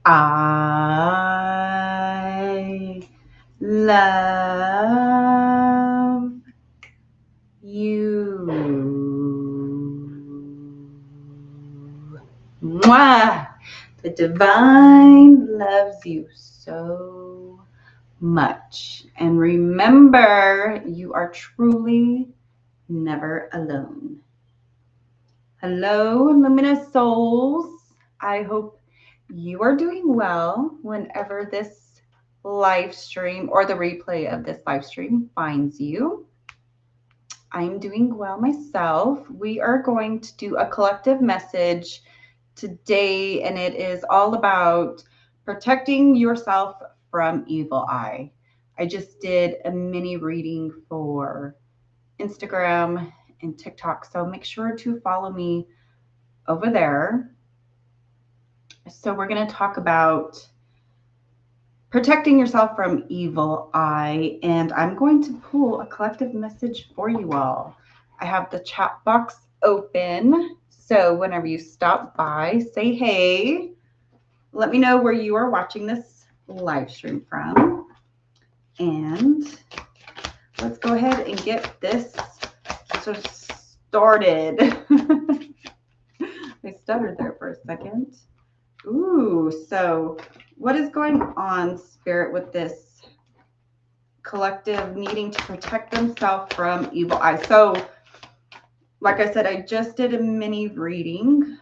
I love you. Mwah! The divine loves you so much. And remember, you are truly never alone. Hello, luminous souls. I hope you are doing well whenever this live stream or the replay of this live stream finds you. I'm doing well myself. We are going to do a collective message today, and it is all about protecting yourself from evil eye. I just did a mini reading for Instagram and TikTok, so make sure to follow me over there. So we're going to talk about protecting yourself from evil eye, and I'm going to pull a collective message for you all. I have the chat box open, so whenever you stop by, say hey. Let me know where you are watching this live stream from, and let's go ahead and get this started. I stuttered there for a second. Ooh, so what is going on, Spirit, with this collective needing to protect themselves from evil eye? So, like I said, I just did a mini reading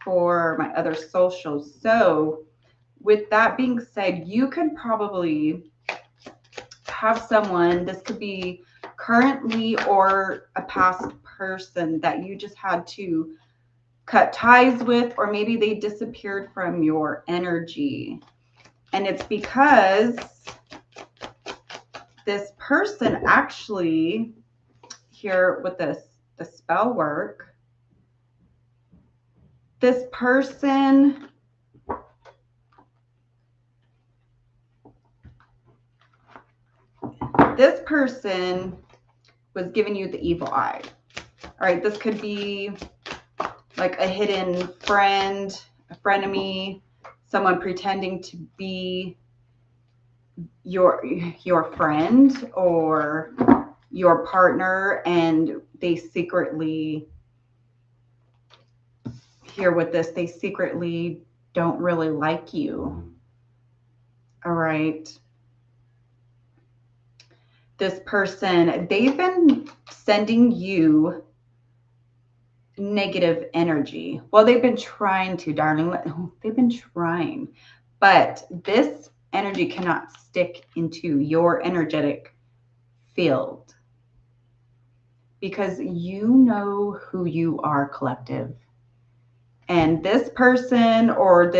for my other socials. So, with that being said, you could probably have someone, this could be currently or a past person that you just had to cut ties with, or maybe they disappeared from your energy. And it's because this person actually, here with the spell work, this person was giving you the evil eye. All right, this could be like a hidden friend, a frenemy, someone pretending to be your friend or your partner, and they secretly, here with this, they secretly don't really like you. All right. This person, they've been sending you negative energy. Well, they've been trying to, darling. They've been trying. But this energy cannot stick into your energetic field because you know who you are, collective. And this person or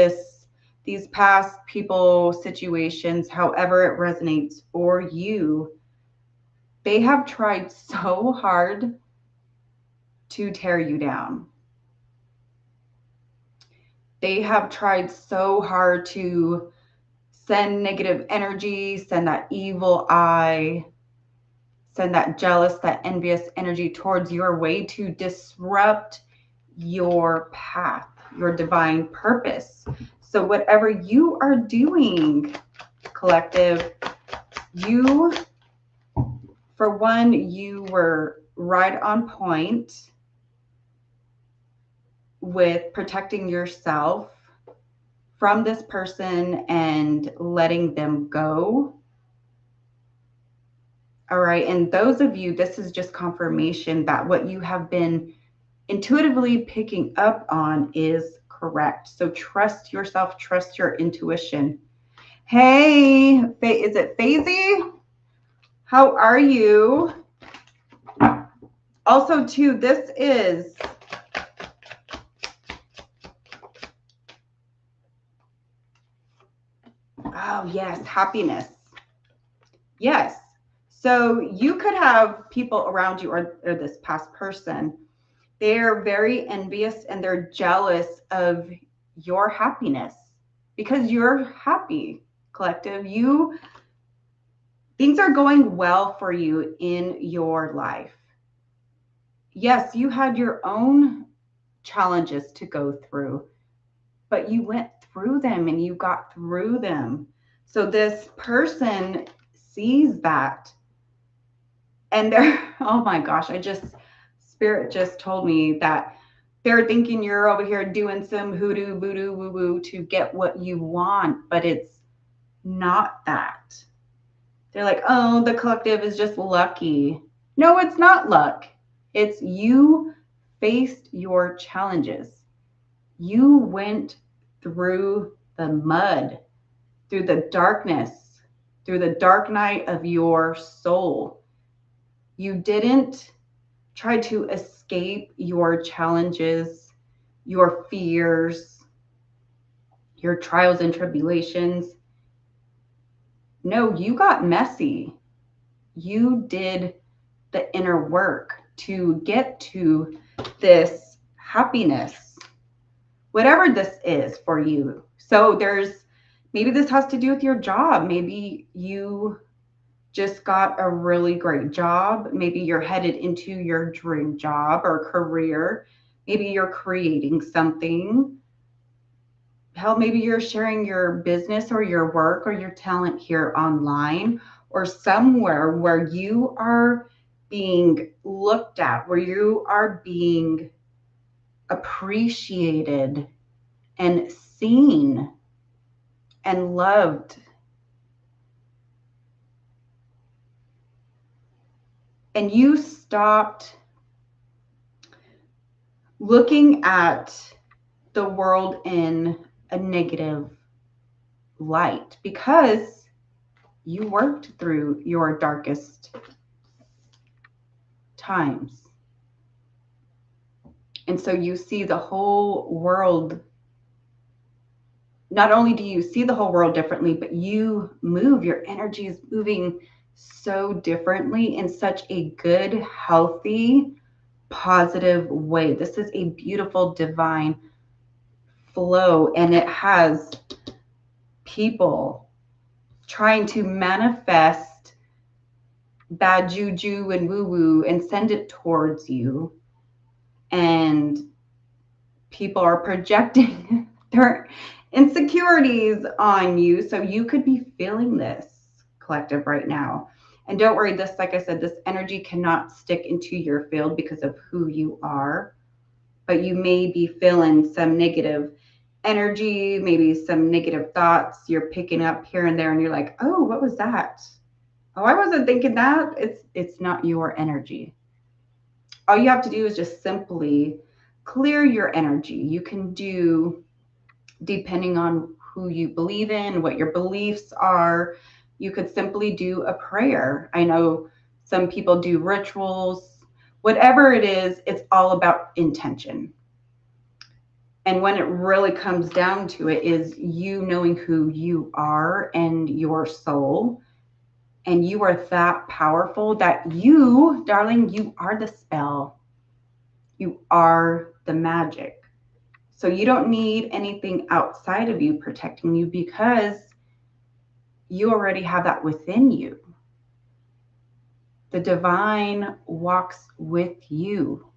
these past people, situations, however it resonates for you, they have tried so hard to tear you down. They have tried so hard to send negative energy, send that evil eye, send that jealous, that envious energy towards your way to disrupt your path, your divine purpose. So whatever you are doing, collective, you, for one, you were right on point with protecting yourself from this person and letting them go. All right. And those of you, this is just confirmation that what you have been intuitively picking up on is correct. So trust yourself, trust your intuition. Hey, is it Faisy? How are you? Also, too, this is oh, yes, happiness. Yes. So you could have people around you or this past person. They're very envious and they're jealous of your happiness because you're happy, collective. Things are going well for you in your life. Yes, you had your own challenges to go through, but you went through them and you got through them. So this person sees that and they're, oh my gosh, Spirit just told me that they're thinking you're over here doing some hoodoo, voodoo, woo woo to get what you want, but it's not that. They're like, oh, the collective is just lucky. No, it's not luck. It's you faced your challenges. You went through the mud, through the darkness, through the dark night of your soul. You didn't try to escape your challenges, your fears, your trials and tribulations. No, you got messy. You did the inner work to get to this happiness, whatever this is for you. So maybe this has to do with your job. Maybe you just got a really great job. Maybe you're headed into your dream job or career. Maybe you're creating something. Hell, maybe you're sharing your business or your work or your talent here online or somewhere where you are being looked at, where you are being appreciated and seen and loved. And you stopped looking at the world in a negative light because you worked through your darkest times. And so you see the whole world. Not only do you see the whole world differently, but you move, your energy is moving so differently in such a good, healthy, positive way. This is a beautiful, divine flow, and it has people trying to manifest bad juju and woo-woo and send it towards you. And people are projecting their insecurities on you. So you could be feeling this, collective, right now. And don't worry, like I said, this energy cannot stick into your field because of who you are. But you may be feeling some negative energy, maybe some negative thoughts you're picking up here and there. And you're like, oh, what was that? Oh, I wasn't thinking that. It's not your energy. All you have to do is just simply clear your energy. You can do, depending on who you believe in, what your beliefs are, you could simply do a prayer. I know some people do rituals. Whatever it is, it's all about intention. And when it really comes down to it is you knowing who you are and your soul. And you are that powerful that you, darling, you are the spell. You are the magic. So you don't need anything outside of you protecting you because you already have that within you. The divine walks with you.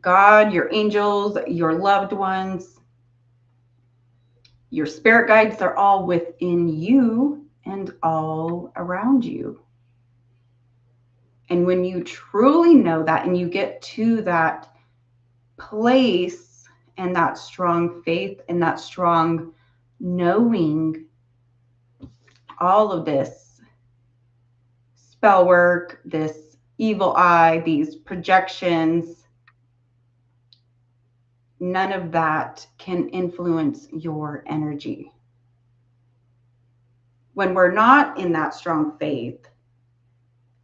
God, your angels, your loved ones, your spirit guides, they're all within you and all around you. And when you truly know that and you get to that place and that strong faith and that strong knowing, all of this spell work, this evil eye, these projections, none of that can influence your energy. When we're not in that strong faith,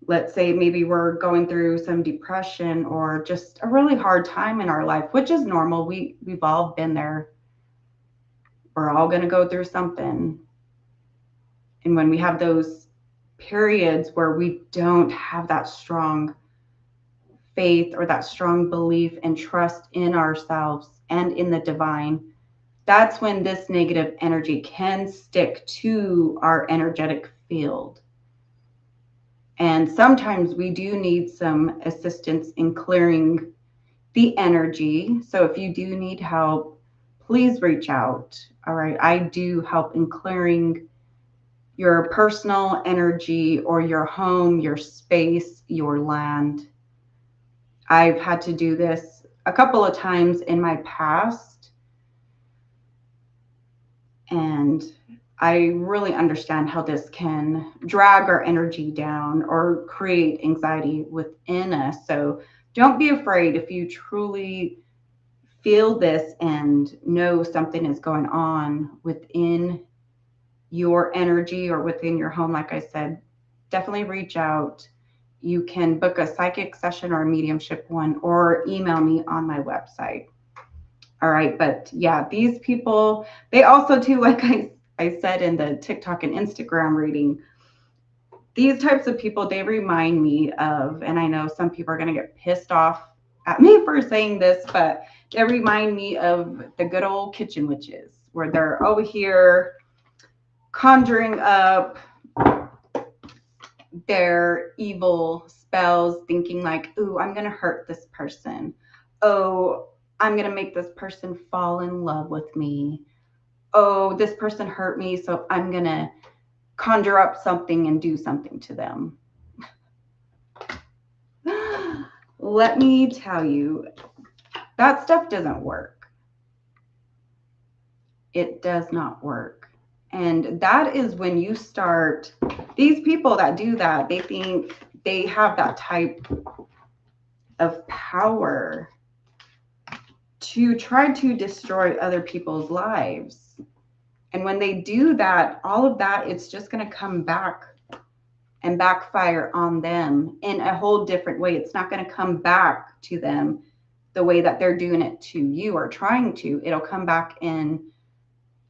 let's say maybe we're going through some depression or just a really hard time in our life, which is normal. We've all been there. We're all going to go through something. And when we have those periods where we don't have that strong faith or that strong belief and trust in ourselves and in the divine, that's when this negative energy can stick to our energetic field. And sometimes we do need some assistance in clearing the energy. So if you do need help, please reach out. All right. I do help in clearing your personal energy or your home, your space, your land. I've had to do this a couple of times in my past, and I really understand how this can drag our energy down or create anxiety within us. So don't be afraid if you truly feel this and know something is going on within your energy or within your home. Like I said, definitely reach out. You can book a psychic session or a mediumship one, or email me on my website. All right. But yeah, these people, they also too, like I said in the TikTok and Instagram reading, these types of people, they remind me of, and I know some people are going to get pissed off at me for saying this, but they remind me of the good old kitchen witches, where they're over here conjuring up their evil spells, thinking like, ooh, I'm going to hurt this person. Oh, I'm going to make this person fall in love with me. Oh, this person hurt me, so I'm going to conjure up something and do something to them. Let me tell you, that stuff doesn't work. It does not work. And that is when you start, these people that do that, they think they have that type of power to try to destroy other people's lives. And when they do that, all of that, it's just going to come back and backfire on them in a whole different way. It's not going to come back to them the way that they're doing it to you or trying to. It'll come back in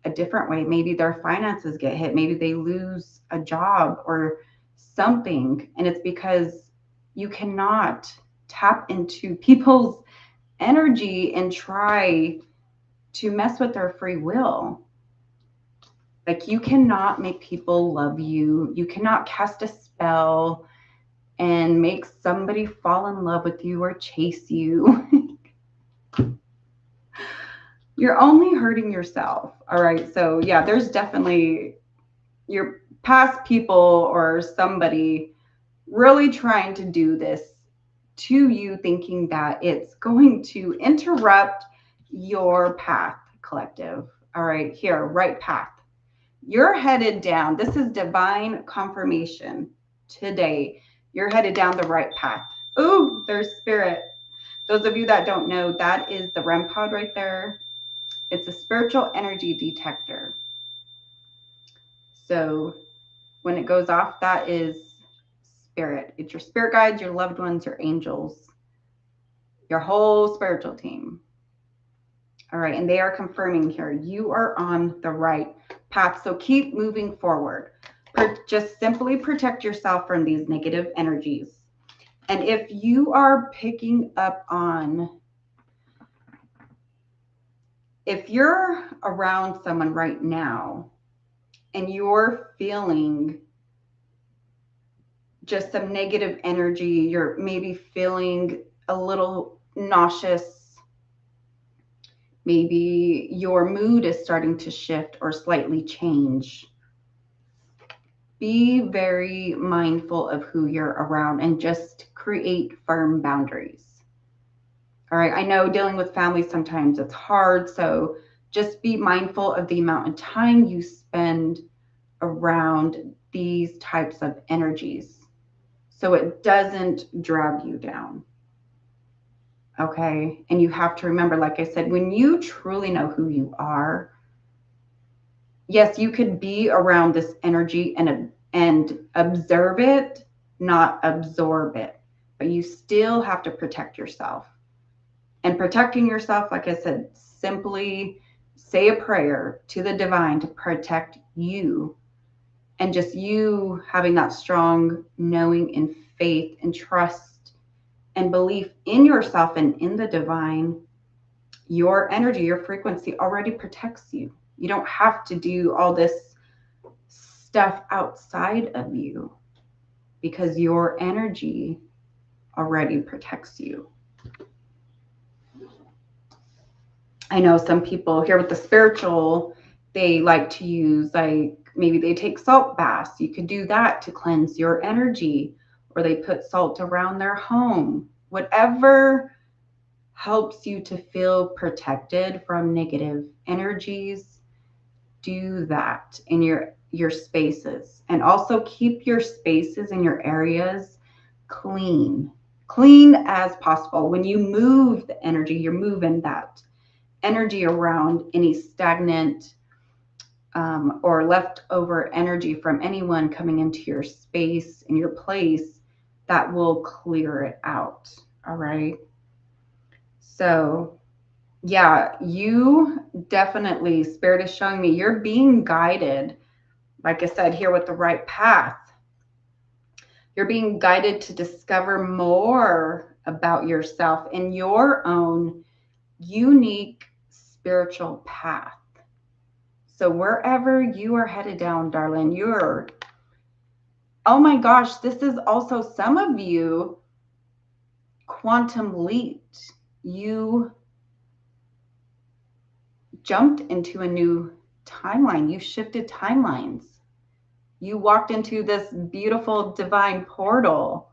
a different way. Maybe their finances get hit. Maybe they lose a job or something. And it's because you cannot tap into people's energy and try to mess with their free will. Like, you cannot make people love you. You cannot cast a spell and make somebody fall in love with you or chase you. You're only hurting yourself. All right. So yeah, there's definitely your past people or somebody really trying to do this to you, thinking that it's going to interrupt your path, collective. All right, here, right path. You're headed down. This is divine confirmation today. You're headed down the right path. Ooh, there's spirit. Those of you that don't know, that is the REM pod right there. It's a spiritual energy detector. So when it goes off, that is spirit. It's your spirit guides, your loved ones, your angels, your whole spiritual team. All right. And they are confirming here, you are on the right path. So keep moving forward. Just simply protect yourself from these negative energies. And if you are picking up on, if you're around someone right now and you're feeling just some negative energy, you're maybe feeling a little nauseous, maybe your mood is starting to shift or slightly change, be very mindful of who you're around and just create firm boundaries. All right. I know dealing with family, sometimes it's hard. So just be mindful of the amount of time you spend around these types of energies so it doesn't drag you down. Okay. And you have to remember, like I said, when you truly know who you are, yes, you could be around this energy and observe it, not absorb it, but you still have to protect yourself. And protecting yourself, like I said, simply say a prayer to the divine to protect you, and just you having that strong knowing and faith and trust and belief in yourself and in the divine. Your energy, your frequency already protects you. You don't have to do all this stuff outside of you because your energy already protects you. I know some people here with the spiritual, they like to use, like, maybe they take salt baths. You could do that to cleanse your energy, or they put salt around their home. Whatever helps you to feel protected from negative energies, do that in your spaces. And also keep your spaces and your areas clean as possible. When you move the energy, you're moving that energy around, any stagnant or leftover energy from anyone coming into your space and your place, that will clear it out. All right. So yeah, you definitely, Spirit is showing me you're being guided, like I said, here with the right path. You're being guided to discover more about yourself in your own unique spiritual path. So wherever you are headed down, darling, oh my gosh, this is also some of you quantum leaped. You jumped into a new timeline. You shifted timelines. You walked into this beautiful divine portal.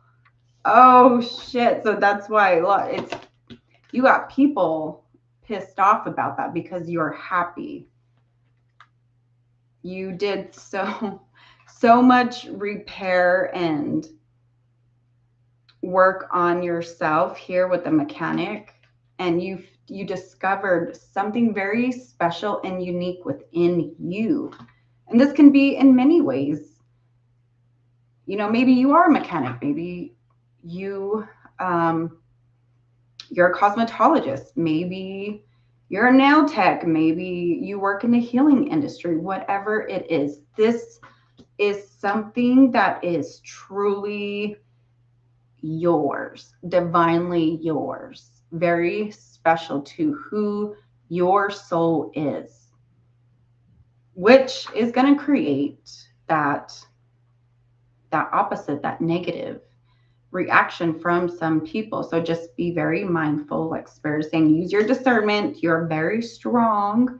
Oh shit. So that's why you got people pissed off about that because you're happy. You did so much repair and work on yourself here with the mechanic, and you discovered something very special and unique within you. And this can be in many ways. You know, maybe you are a mechanic, maybe you're a cosmetologist, maybe you're a nail tech, maybe you work in the healing industry. Whatever it is, this is something that is truly yours, divinely yours, very special to who your soul is, which is going to create that opposite, that negative reaction from some people. So just be very mindful, like Spirit is saying, use your discernment. You're very strong.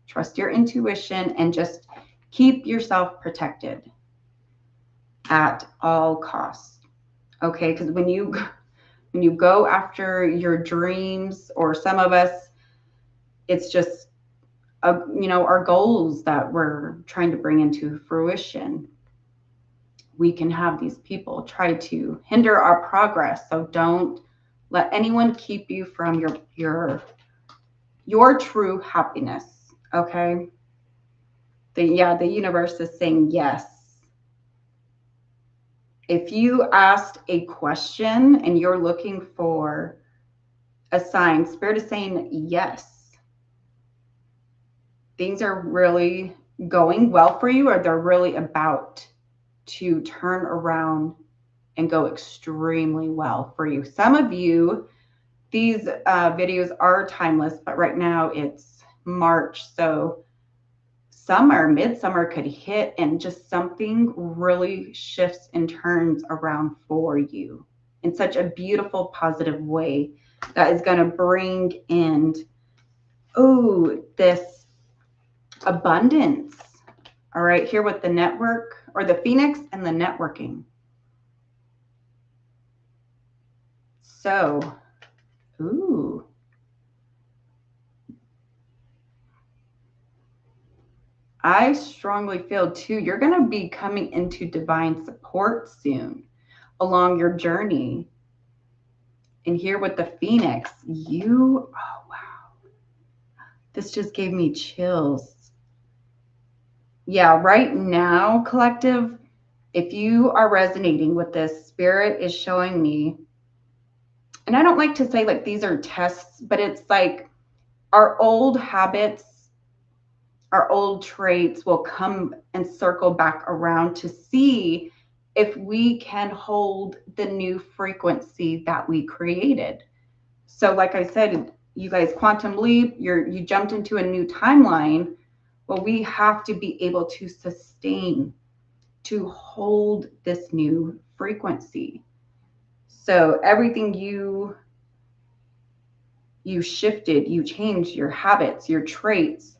Trust your intuition and just keep yourself protected at all costs. Okay, because when you go after your dreams, or some of us, it's just our goals that we're trying to bring into fruition, we can have these people try to hinder our progress. So don't let anyone keep you from your true happiness. Okay. The universe is saying yes. If you asked a question and you're looking for a sign, Spirit is saying yes. Things are really going well for you, or they're really about to turn around and go extremely well for you. Some of you, these videos are timeless, but right now it's March. So summer, midsummer could hit, and just something really shifts and turns around for you in such a beautiful, positive way that is going to bring in, this abundance. All right, here with the network, or the Phoenix and the networking. So, I strongly feel too, you're going to be coming into divine support soon along your journey. And here with the Phoenix, oh wow, this just gave me chills. Yeah, right now, collective, if you are resonating with this, Spirit is showing me, and I don't like to say like these are tests, but it's like our old habits, our old traits will come and circle back around to see if we can hold the new frequency that we created. So like I said, you guys, quantum leap, you jumped into a new timeline. Well, we have to be able to sustain, to hold this new frequency. So everything you You shifted, you changed your habits, your traits.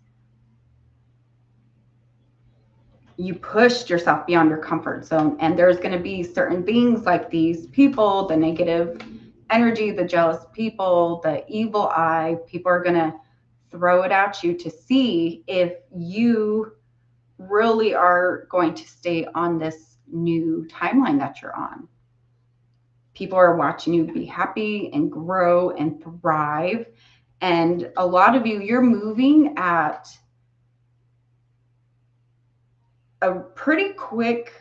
You pushed yourself beyond your comfort zone. And there's going to be certain things like these people, the negative energy, the jealous people, the evil eye. People are going to throw it at you to see if you really are going to stay on this new timeline that you're on. People are watching you be happy and grow and thrive. And a lot of you, you're moving at a pretty quick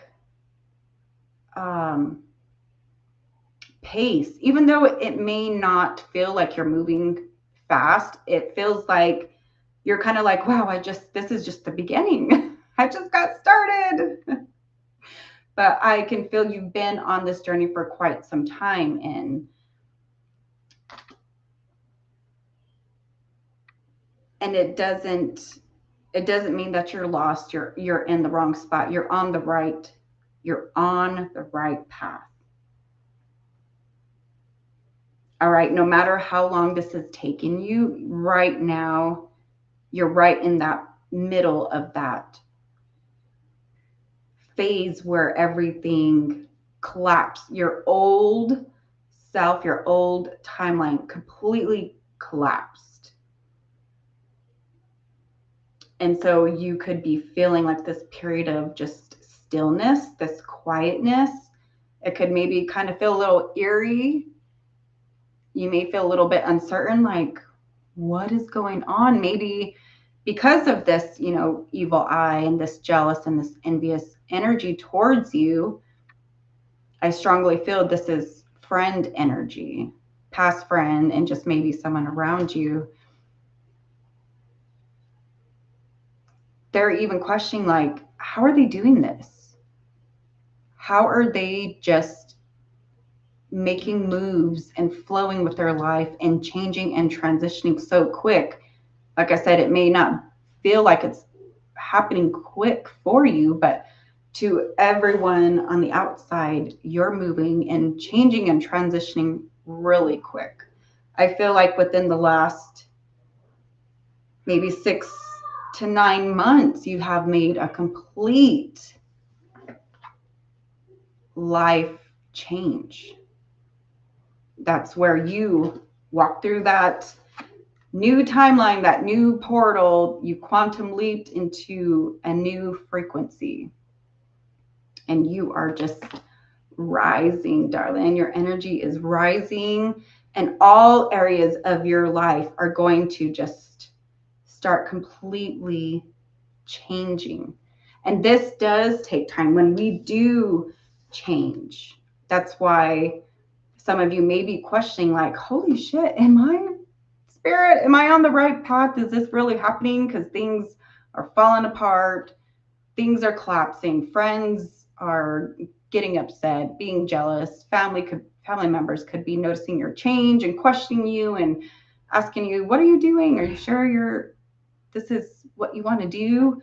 pace. Even though it may not feel like you're moving fast, it feels like you're kind of like, wow, this is just the beginning. I just got started. But I can feel you've been on this journey for quite some time, and it doesn't mean that you're lost. You're in the wrong spot. You're on the right path. All right, no matter how long this has taken you, right now, you're right in that middle of that phase where everything collapsed. Your old self, your old timeline completely collapsed. And so you could be feeling like this period of just stillness, this quietness. It could maybe kind of feel a little eerie. You may feel a little bit uncertain, like, what is going on? Maybe because of this, evil eye and this jealous and this envious energy towards you. I strongly feel this is friend energy, past friend, and just maybe someone around you. They're even questioning, like, how are they doing this? How are they just making moves and flowing with their life and changing and transitioning so quick? Like I said, it may not feel like it's happening quick for you, but to everyone on the outside, you're moving and changing and transitioning really quick. I feel like within the last maybe 6 to 9 months, you have made a complete life change. That's where you walk through that new timeline, that new portal. You quantum leaped into a new frequency. And you are just rising, darling. Your energy is rising, and all areas of your life are going to just start completely changing. And this does take time. When we do change, that's why some of you may be questioning, like, holy shit, am I on the right path? Is this really happening? Because things are falling apart, things are collapsing, friends are getting upset, being jealous, family members could be noticing your change and questioning you and asking you, what are you doing? Are you sure this is what you want to do?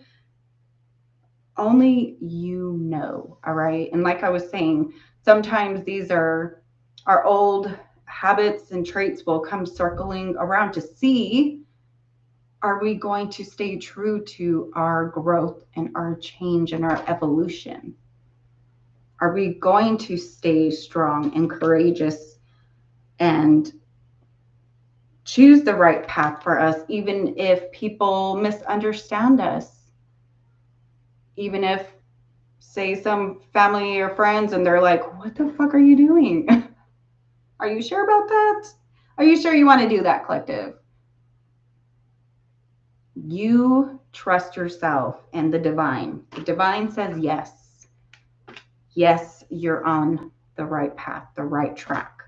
Only you know, all right? And like I was saying, sometimes these are our old habits and traits will come circling around to see, are we going to stay true to our growth and our change and our evolution? Are we going to stay strong and courageous and choose the right path for us, even if people misunderstand us? Even if, say, some family or friends, and they're like, what the fuck are you doing? Are you sure about that? Are you sure you want to do that, collective? You trust yourself and the divine. The divine says yes. Yes, you're on the right path, the right track.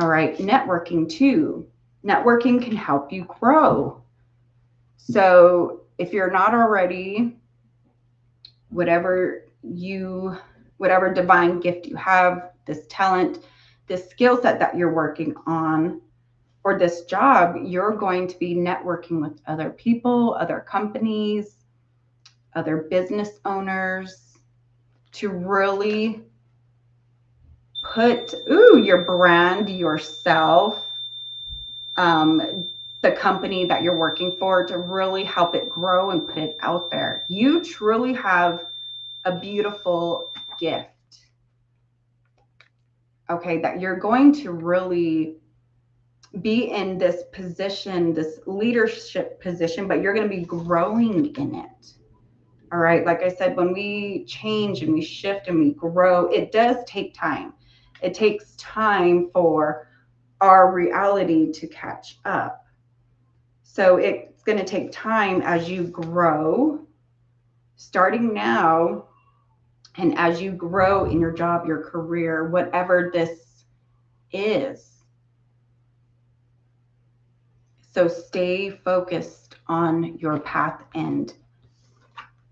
All right, networking too. Networking can help you grow. So if you're not already, whatever divine gift you have, this talent, this skill set that you're working on, or this job, you're going to be networking with other people, other companies, other business owners, to really put your brand, yourself, the company that you're working for to really help it grow and put it out there. You truly have a beautiful gift, okay, that you're going to really be in this position, this leadership position, but you're going to be growing in it. All right. Like I said, when we change and we shift and we grow, it does take time. It takes time for our reality to catch up. So it's going to take time as you grow, starting now, and as you grow in your job, your career, whatever this is. So stay focused on your path and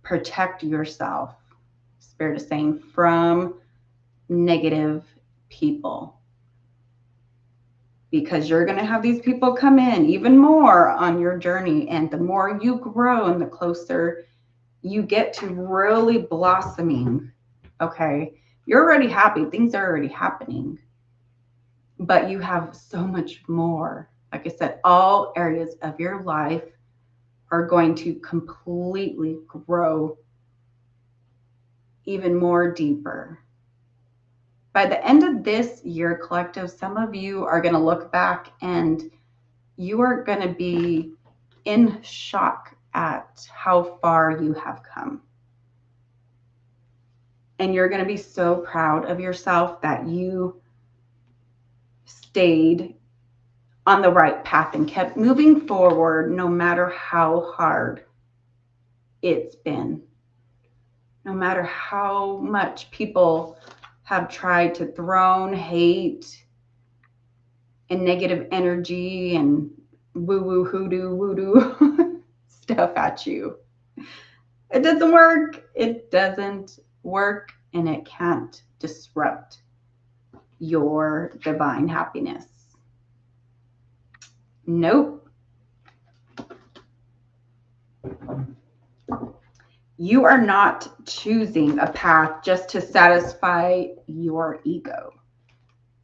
protect yourself, Spirit is saying, from negative people. Because you're going to have these people come in even more on your journey. And the more you grow and the closer you get to really blossoming, okay, you're already happy. Things are already happening. But you have so much more. Like I said, all areas of your life are going to completely grow even more deeper. By the end of this year, collective, some of you are going to look back and you are going to be in shock at how far you have come. And you're going to be so proud of yourself that you stayed on the right path and kept moving forward no matter how hard it's been. No matter how much people have tried to throw hate and negative energy and woo-woo, hoodoo, voodoo stuff at you. It doesn't work. It doesn't work, and it can't disrupt your divine happiness. Nope. You are not choosing a path just to satisfy your ego.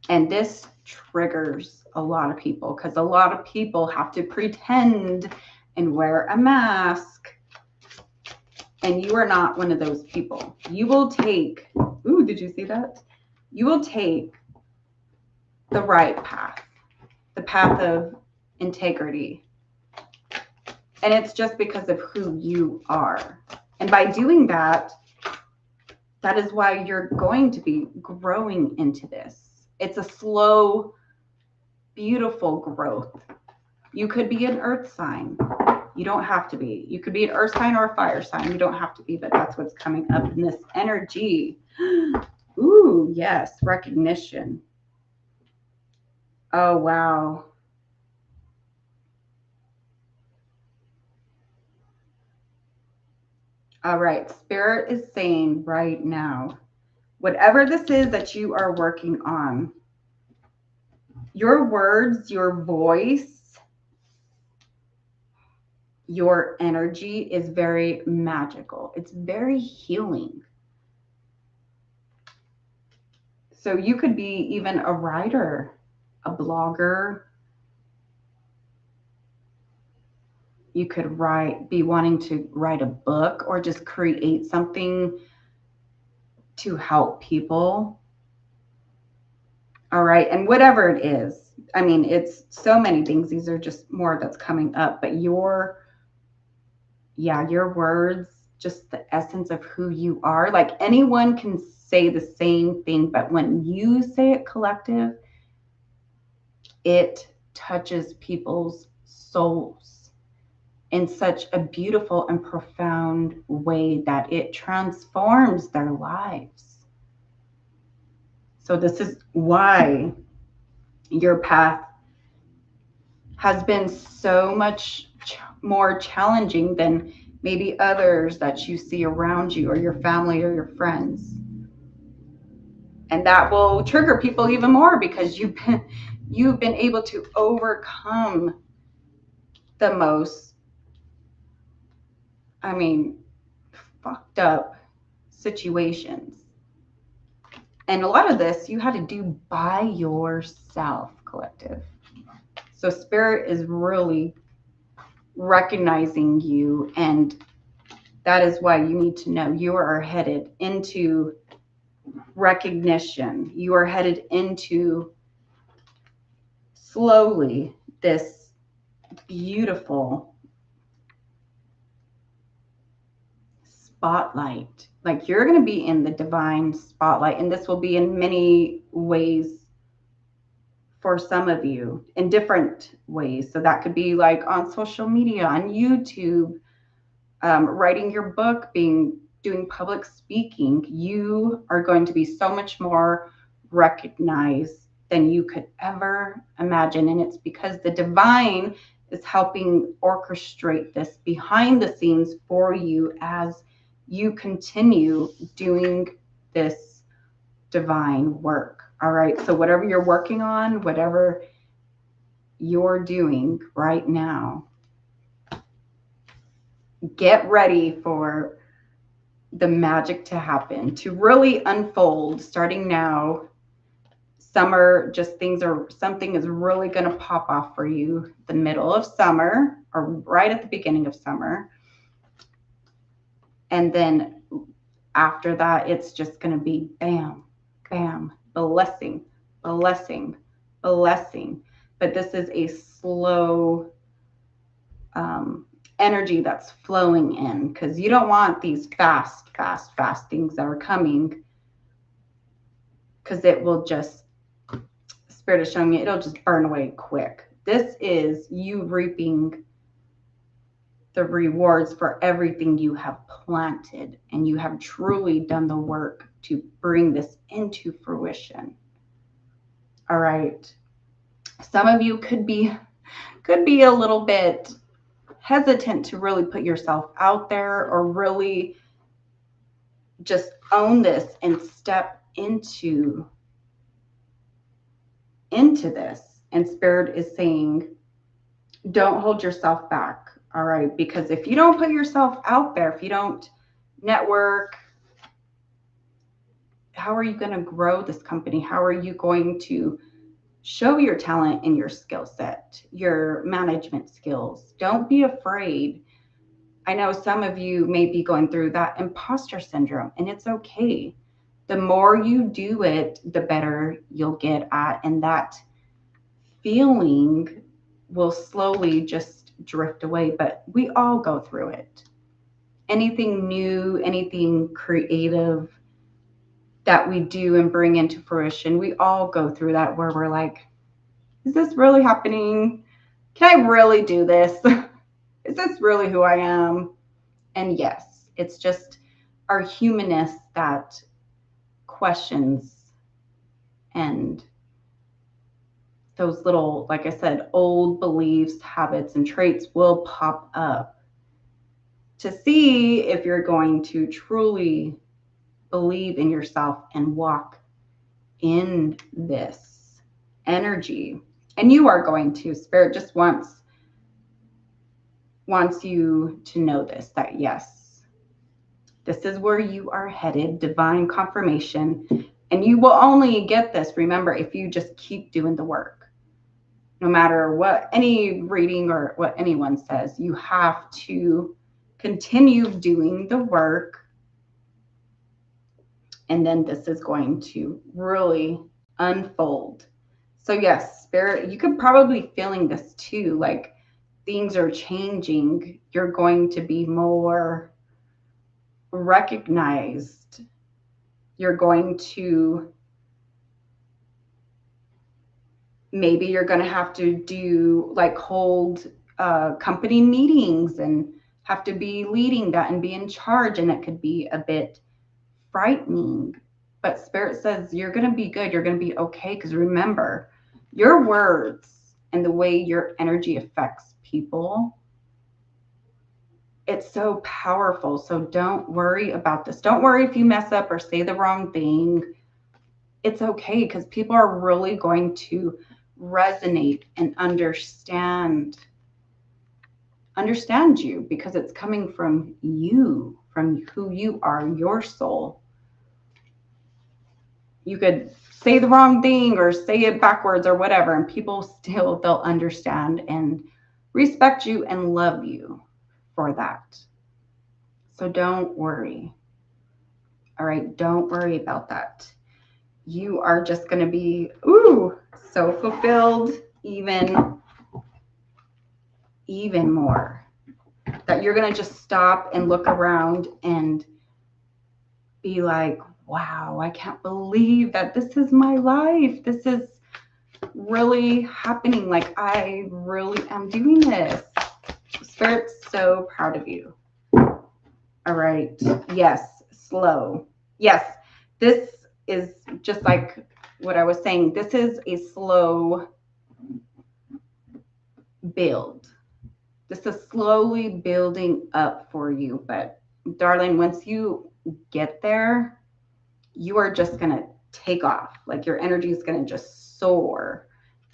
And this triggers a lot of people because a lot of people have to pretend and wear a mask. And you are not one of those people. You will take, ooh, did you see that? You will take the right path, the path of integrity. And it's just because of who you are. And by doing that, that is why you're going to be growing into this. It's a slow, beautiful growth. You could be an earth sign. You don't have to be. You could be an earth sign or a fire sign. You don't have to be, but that's what's coming up in this energy. Ooh, yes, recognition. Oh, wow. All right, Spirit is saying right now, whatever this is that you are working on, your words, your voice, your energy is very magical. It's very healing. So you could be even a writer, a blogger. You could be wanting to write a book or just create something to help people. All right. And whatever it is, I mean, it's so many things. These are just more that's coming up, but your words, just the essence of who you are. Like anyone can say the same thing, but when you say it, collective, it touches people's souls in such a beautiful and profound way that it transforms their lives. So this is why your path has been so much more challenging than maybe others that you see around you or your family or your friends. And that will trigger people even more because you've been able to overcome the most, I mean, fucked up situations. And a lot of this you had to do by yourself, collective. So Spirit is really recognizing you, and that is why you need to know you are headed into recognition. You are headed into slowly this beautiful spotlight. Like you're going to be in the divine spotlight, and this will be in many ways for some of you, in different ways. So that could be like on social media, on YouTube, writing your book, doing public speaking. You are going to be so much more recognized than you could ever imagine. And it's because the divine is helping orchestrate this behind the scenes for you as you continue doing this divine work. All right. So whatever you're working on, whatever you're doing right now, get ready for the magic to happen, to really unfold starting now. Summer, something is really going to pop off for you the middle of summer or right at the beginning of summer. And then after that, it's just going to be bam, bam, blessing, blessing, blessing. But this is a slow energy that's flowing in, because you don't want these fast things that are coming, because it will just, Spirit is showing me, it'll just burn away quick. This is you reaping the rewards for everything you have planted, and you have truly done the work to bring this into fruition. All right. Some of you could be a little bit hesitant to really put yourself out there, or really just own this and step into this. And Spirit is saying, don't hold yourself back. All right. Because if you don't put yourself out there, if you don't network, how are you going to grow this company? How are you going to show your talent and your skill set, your management skills? Don't be afraid. I know some of you may be going through that imposter syndrome, and it's okay. The more you do it, the better you'll get at, and that feeling will slowly just drift away. But we all go through it. Anything new, anything creative that we do and bring into fruition, we all go through that, where we're like, is this really happening? Can I really do this? Is this really who I am? And yes, it's just our humanness that questions, and those little, like I said, old beliefs, habits, and traits will pop up to see if you're going to truly believe in yourself and walk in this energy. And you are going to. Spirit just wants you to know this, that yes, this is where you are headed, divine confirmation. And you will only get this, remember, if you just keep doing the work. No matter what any reading or what anyone says, you have to continue doing the work. And then this is going to really unfold. So yes, Spirit, you could probably feeling this too, like things are changing. You're going to be more recognized. You're going to, maybe you're going to have to do like hold company meetings and have to be leading that and be in charge. And it could be a bit frightening, but Spirit says you're going to be good. You're going to be okay. Because remember, your words and the way your energy affects people, it's so powerful. So don't worry about this. Don't worry if you mess up or say the wrong thing. It's okay, because people are really going to resonate and understand you, because it's coming from you, from who you are, your soul. you could say the wrong thing or say it backwards or whatever, and people still, they'll understand and respect you and love you for that. So don't worry. All right, don't worry about that. You are just going to be, so fulfilled, even more. That you're going to just stop and look around and be like, wow, I can't believe that this is my life. This is really happening. Like, I really am doing this. Spirit's so proud of you. All right. Yes. Slow. Yes. This is just like what I was saying. This is a slow build. This is slowly building up for you. But darling, once you get there, you are just going to take off. Like, your energy is going to just soar.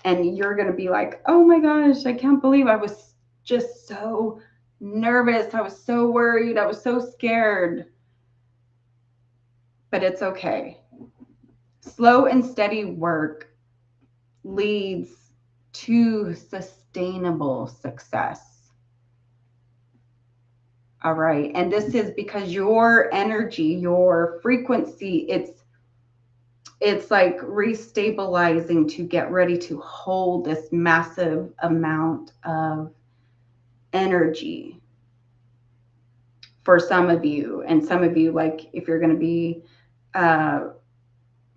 And you're going to be like, oh my gosh, I can't believe I was just so nervous. I was so worried. I was so scared. But it's okay. Slow and steady work leads to sustainable success. All right. And this is because your energy, your frequency, it's like restabilizing to get ready to hold this massive amount of energy for some of you. And some of you, like if you're going to be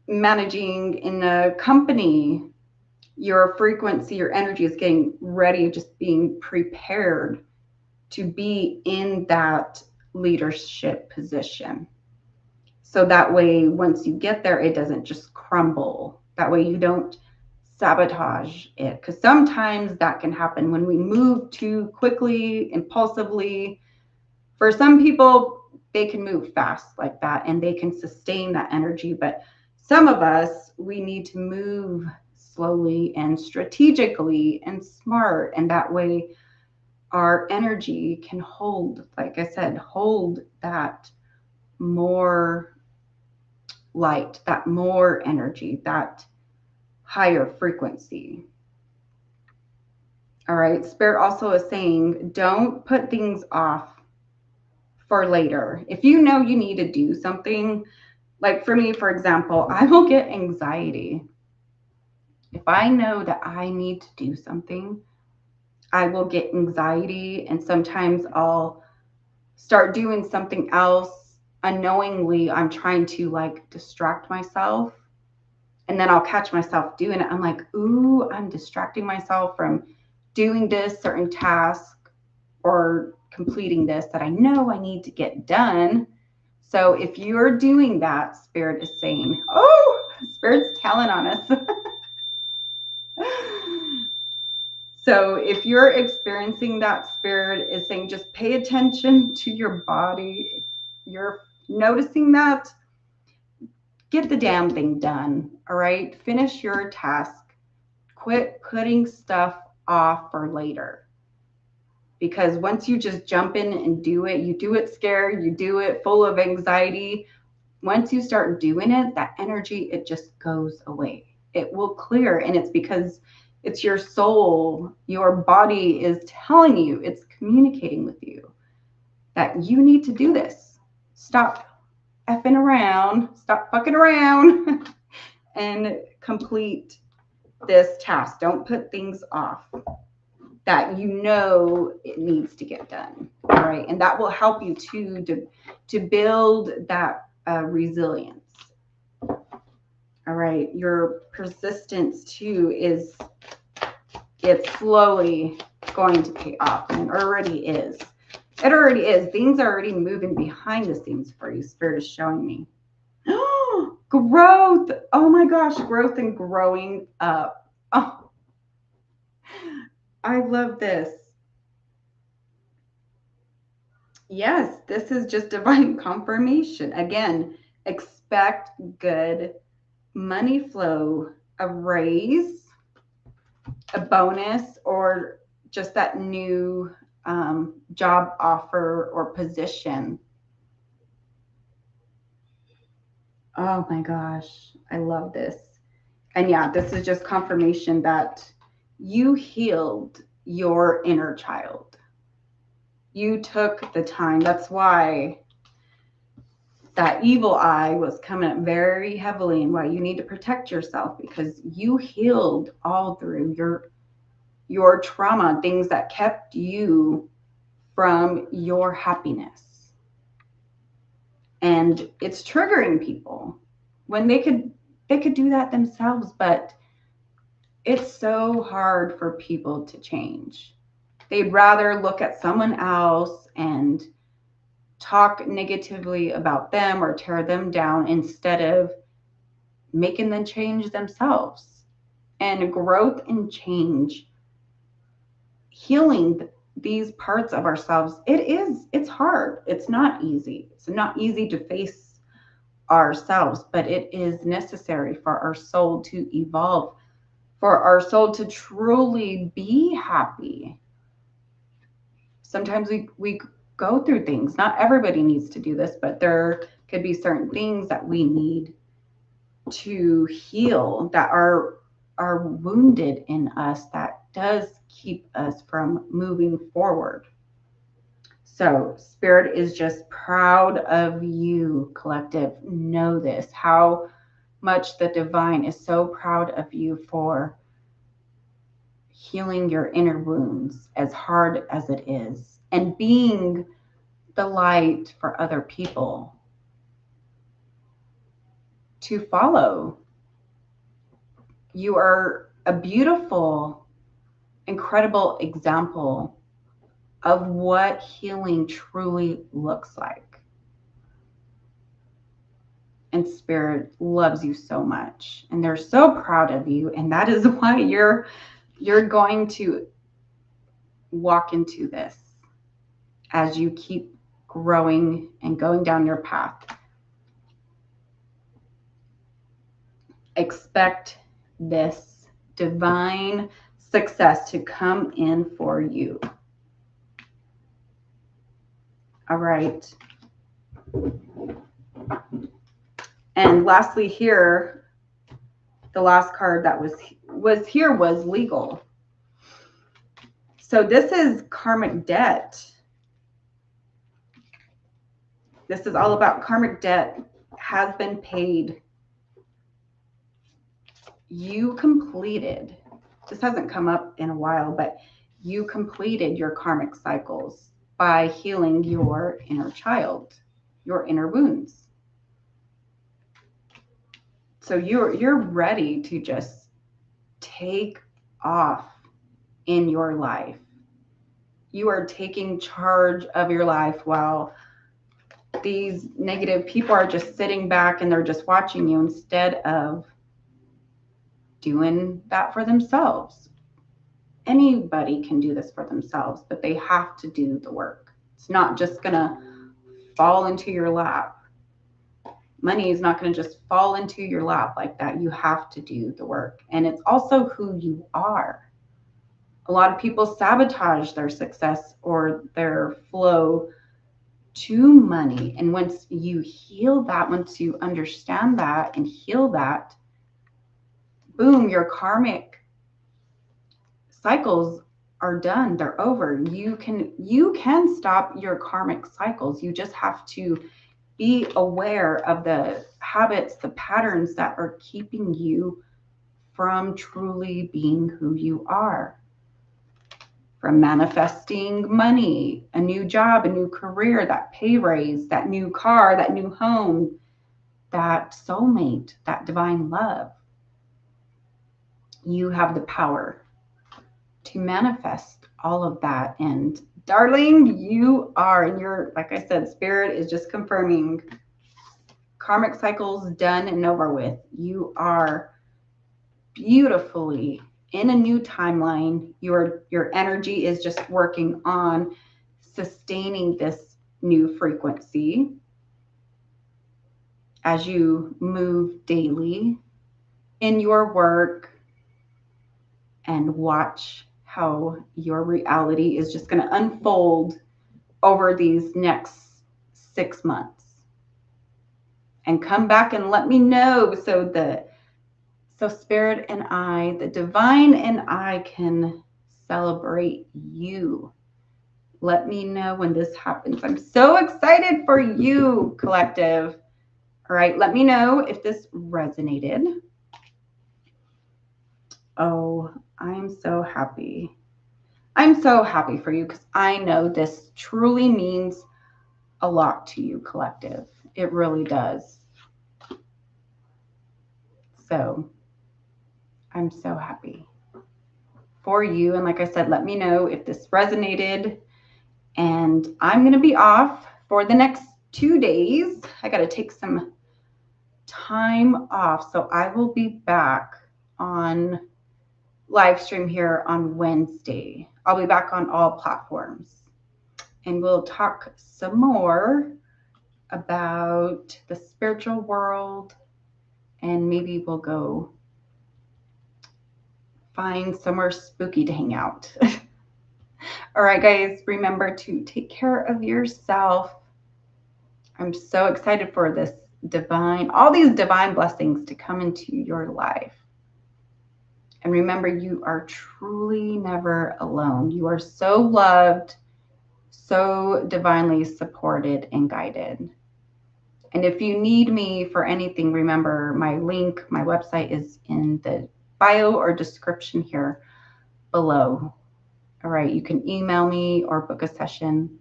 managing in a company, your frequency, your energy is getting ready, just being prepared to be in that leadership position. So that way, once you get there, it doesn't just crumble. That way you don't sabotage it. Because sometimes that can happen when we move too quickly, impulsively. For some people, they can move fast like that and they can sustain that energy. But some of us, we need to move slowly and strategically and smart. And that way our energy can hold, like I said, hold that more light, that more energy, that higher frequency. All right. Spirit also is saying, don't put things off for later. If you know you need to do something, like for me, for example, I will get anxiety. If I know that I need to do something, I will get anxiety, and sometimes I'll start doing something else unknowingly. I'm trying to like distract myself, and then I'll catch myself doing it. I'm like, ooh, I'm distracting myself from doing this certain task or completing this that I know I need to get done. So if you're doing that, Spirit is saying, oh, Spirit's telling on us. So if you're experiencing that, Spirit is saying, just pay attention to your body. If you're noticing that, get the damn thing done. All right. Finish your task. Quit putting stuff off for later. Because once you just jump in and do it, you do it scared, you do it full of anxiety. Once you start doing it, that energy, it just goes away. It will clear. And it's because it's your soul, your body is telling you, it's communicating with you that you need to do this. Stop effing around, stop fucking around and complete this task. Don't put things off that you know it needs to get done. All right. And that will help you to build that resilience. All right. Your persistence too it's slowly going to pay off, and it already is. It already is. Things are already moving behind the scenes for you. Spirit is showing me. Growth. Oh my gosh. Growth and growing up. Oh, I love this. Yes, this is just divine confirmation. Again, expect good money flow, a raise, a bonus, or just that new job offer or position. Oh my gosh, I love this. And yeah, this is just confirmation that you healed your inner child. You took the time. That's why that evil eye was coming up very heavily, and why you need to protect yourself, because you healed all through your trauma, things that kept you from your happiness. And it's triggering people when they could do that themselves, but it's so hard for people to change. They'd rather look at someone else and talk negatively about them or tear them down instead of making them change themselves. And growth and change, healing these parts of ourselves, it's hard. It's not easy. It's not easy to face ourselves, but it is necessary for our soul to evolve, for our soul to truly be happy. Sometimes we go through things. Not everybody needs to do this, but there could be certain things that we need to heal, that are wounded in us, that does keep us from moving forward. So spirit is just proud of you, collective. Know this, how much the divine is so proud of you for healing your inner wounds, as hard as it is, and being the light for other people to follow. You are a beautiful, incredible example of what healing truly looks like. And spirit loves you so much, and they're so proud of you, and that is why you're going to walk into this as you keep growing and going down your path. Expect this divine success to come in for you. All right. And lastly here, the last card that was here was legal. So this is karmic debt. This is all about karmic debt has been paid. You completed, this hasn't come up in a while, but you completed your karmic cycles by healing your inner child, your inner wounds. So you're ready to just take off in your life. You are taking charge of your life, while these negative people are just sitting back and they're just watching you, instead of doing that for themselves. Anybody can do this for themselves, but they have to do the work. It's not just gonna fall into your lap. Money is not going to just fall into your lap like that. You have to do the work. And it's also who you are. A lot of people sabotage their success or their flow to money. And once you heal that, once you understand that and heal that, boom, your karmic cycles are done. They're over. You can stop your karmic cycles. You just have to be aware of the habits, the patterns that are keeping you from truly being who you are. From manifesting money, a new job, a new career, that pay raise, that new car, that new home, that soulmate, that divine love. You have the power to manifest all of that. And darling, you are, and you're, like I said, spirit is just confirming karmic cycles done and over with. You are beautifully in a new timeline. Your energy is just working on sustaining this new frequency as you move daily in your work, and watch how your reality is just going to unfold over these next 6 months. and come back and let me know so Spirit and I, the divine and I, can celebrate you. Let me know when this happens. I'm so excited for you, collective. All right, let me know if this resonated. Oh, I'm so happy. I'm so happy for you because I know this truly means a lot to you, collective. It really does. So I'm so happy for you. And like I said, let me know if this resonated. And I'm going to be off for the next 2 days. I got to take some time off. So I will be back on live stream here on Wednesday. I'll be back on all platforms. And we'll talk some more about the spiritual world. And maybe we'll go find somewhere spooky to hang out. All right, guys, remember to take care of yourself. I'm so excited for this all these divine blessings to come into your life. And remember, you are truly never alone. You are so loved, so divinely supported and guided. And if you need me for anything, remember my link, my website is in the bio or description here below. All right, you can email me or book a session.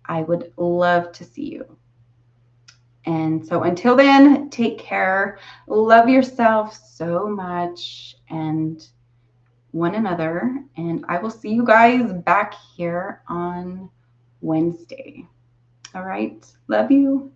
I would love to see you. And so until then, take care. Love yourself so much and one another. And I will see you guys back here on Wednesday. All right. Love you.